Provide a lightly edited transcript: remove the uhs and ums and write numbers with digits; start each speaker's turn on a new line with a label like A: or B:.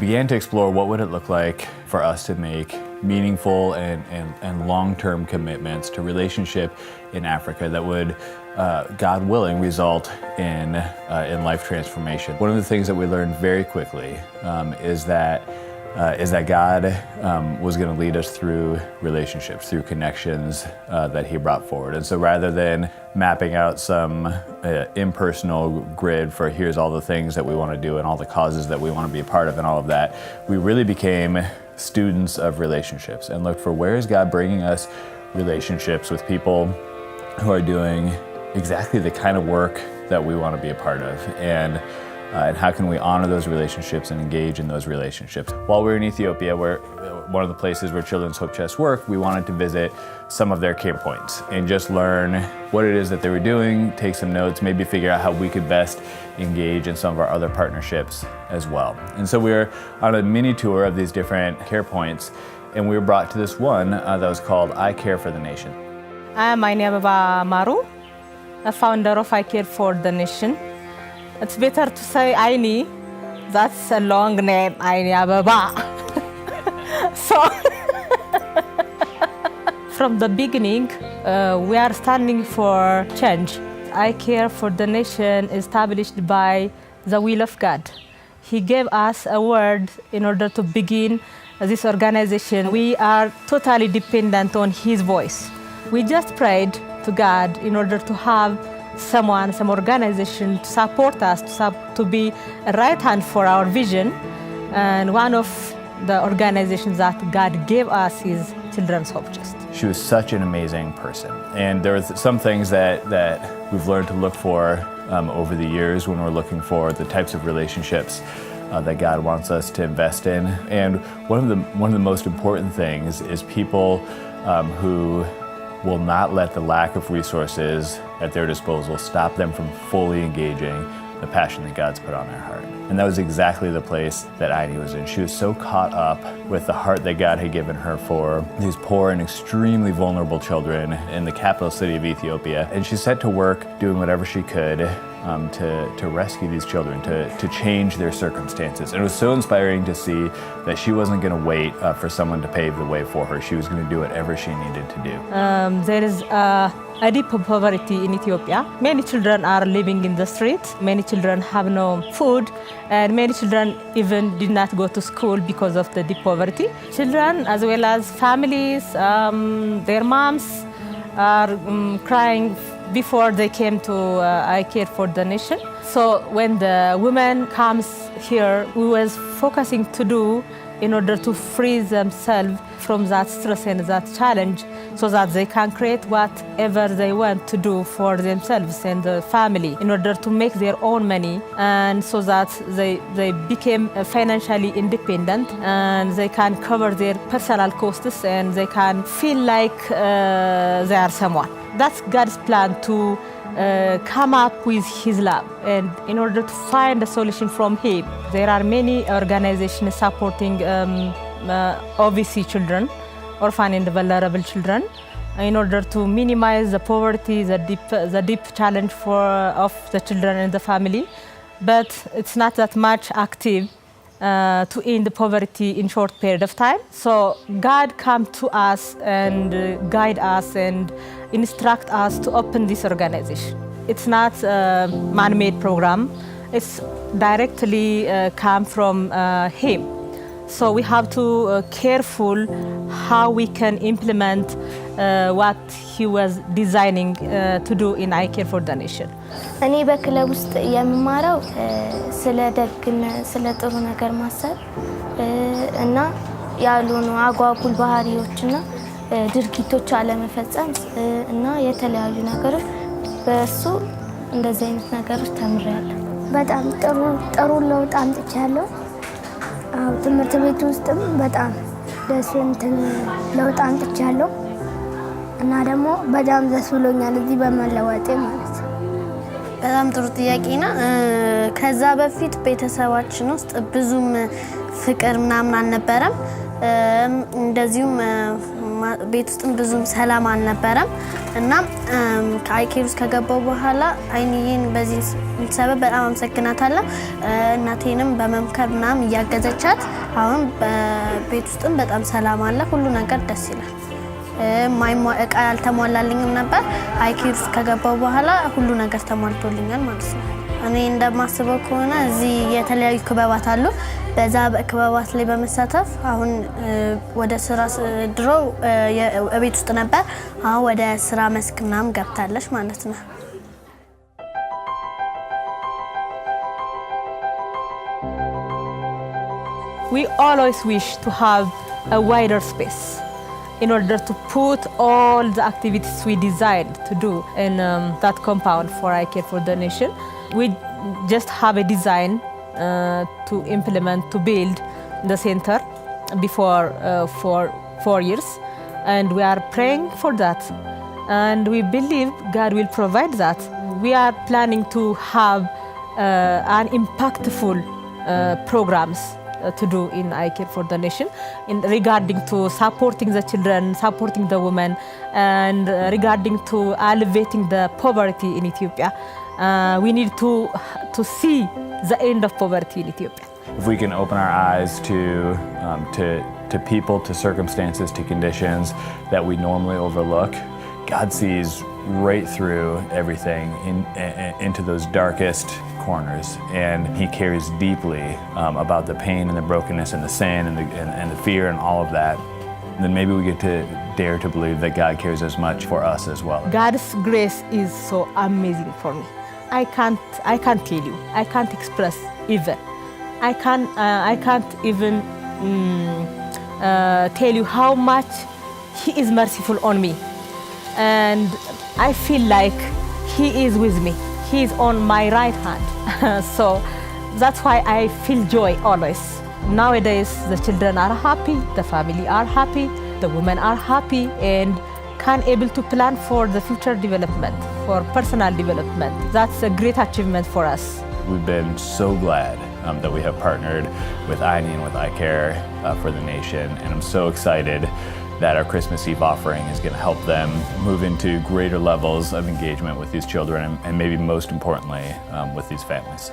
A: began to explore what would it look like for us to make meaningful and long-term commitments to relationship in Africa that would, God willing, result in life transformation. One of the things that we learned very quickly is that God was going to lead us through relationships, through connections that He brought forward. And so rather than mapping out some impersonal grid for here's all the things that we want to do and all the causes that we want to be a part of and all of that, we really became students of relationships and looked for where is God bringing us relationships with people who are doing exactly the kind of work that we want to be a part of. And how can we honor those relationships and engage in those relationships? While we were in Ethiopia, where one of the places where Childrens HopeChest work, we wanted to visit some of their care points and just learn what it is that they were doing, take some notes, maybe figure out how we could best engage in some of our other partnerships as well. And so we were on a mini tour of these different care points, and we were brought to this one that was called I Care for the Nation.
B: I'm Ainababa Maru, a founder of I Care for the Nation. It's better to say Aini. That's a long name, Aini Ababa. So, from the beginning, we are standing for change. I Care for the Nation established by the will of God. He gave us a word in order to begin this organization. We are totally dependent on His voice. We just prayed to God in order to have some organization to support us, to be a right hand for our vision. And one of the organizations that God gave us is Childrens HopeChest.
A: She was such an amazing person. And there were some things that we've learned to look for over the years when we're looking for the types of relationships that God wants us to invest in. And one of the most important things is people who will not let the lack of resources at their disposal stop them from fully engaging the passion that God's put on their heart. And that was exactly the place that Aini was in. She was so caught up with the heart that God had given her for these poor and extremely vulnerable children in the capital city of Ethiopia. And she set to work doing whatever she could to rescue these children, to change their circumstances. And it was so inspiring to see that she wasn't going to wait for someone to pave the way for her. She was going to do whatever she needed to do.
B: There is a deep poverty in Ethiopia. Many children are living in the streets. Many children have no food, and many children even did not go to school because of the deep poverty. Children, as well as families, their moms are crying before they came to I Care for the Nation. So when the woman comes here, we was focusing to do in order to free themselves from that stress and that challenge so that they can create whatever they want to do for themselves and the family in order to make their own money, and so that they became financially independent and they can cover their personal costs and they can feel like they are someone. That's God's plan to come up with His love, and in order to find a solution from Him. There are many organizations supporting OVC children, orphan and vulnerable children, in order to minimize the poverty, the deep challenge of the children and the family. But it's not that much active to end the poverty in short period of time. So God come to us and guide us and instruct us to open this organization. It's not a man-made program. It's directly come from Him. So we have to careful how we can implement what He was designing to do in I Care for the Nation.
C: እኔ በክለብ ውስጥ የምማረው ስለ ደግነት ስለ ጥሩ ነገር ማሰብ እና ያሉን አጓጉል ባህሪዎችና ድርጊቶች አለመፈጸም እና የተለያዩ ነገሮች በእሱ እንደዚህ አይነት ነገሮች ተምሬያለሁ። በጣም ጥሩ ለውጥ አምጥቻለሁ። ትምህርት ቤት ውስጥም በጣም ደስ እንትን ለውጥ አምጥቻለሁ እና ደግሞ በጣም ደስ ብሎኛል እዚህ በመለወጤ ማለት ነው።
D: በጣም ጥሩ ጥያቄ ነው። ከዛ በፊት ቤተሰባችን ውስጥ ብዙም ፍቅር ምናምን አልነበረም። እንደዚሁም ቤት ውስጥም ብዙም ሰላም አልነበረም እና ከአይኬር ውስጥ ከገባው በኋላ አይንዬን በዚህ ሰበብ በጣም አመሰግናታለሁ። እናቴንም በመምከር ምናምን እያገዘቻት አሁን በቤት ውስጥም በጣም ሰላም አለ። ሁሉ ነገር ደስ ይላል። እቃ ያልተሟላልኝም ነበር። አይኬር ውስጥ ከገባው በኋላ ሁሉ ነገር ተሟልቶልኛል ማለት ነው። እኔ እንደማስበው ከሆነ እዚህ የተለያዩ ክበባት አሉ። በዛ ክበባት ላይ በመሳተፍ አሁን ወደ ስራ ድሮ ቤት ውስጥ ነበር፣ አሁን ወደ ስራ መስክ ምናምን ገብታለች ማለት ነው።
B: We always wish to have a wider space in order to put all the activities we designed to do in that compound for I Care for Donation. We just have a design to implement, to build the center before for 4 years, and we are praying for that, and we believe God will provide that. We are planning to have an impactful programs to do in I Care for Donation in regarding to supporting the children, supporting the women, and regarding to alleviating the poverty in Ethiopia. We need to see the end of poverty in Ethiopia.
A: If we can open our eyes to people, to circumstances, to conditions that we normally overlook, God sees right through everything into those darkest corners, and He cares deeply about the pain and the brokenness and the sin and the fear and all of that. And then maybe we get to dare to believe that God cares as much for us as well.
B: God's grace is so amazing for me. I can't tell you. I can't express even. I can't even tell you how much He is merciful on me, and I feel like He is with me. He is on my right hand. So that's why I feel joy always. Nowadays, the children are happy, the family are happy, the women are happy, and can able to plan for the future development, for personal development. That's a great achievement for us.
A: We've been so glad that we have partnered with INE and with iCare for the nation, and I'm so excited that our Christmas Eve offering is going to help them move into greater levels of engagement with these children and maybe most importantly with these families.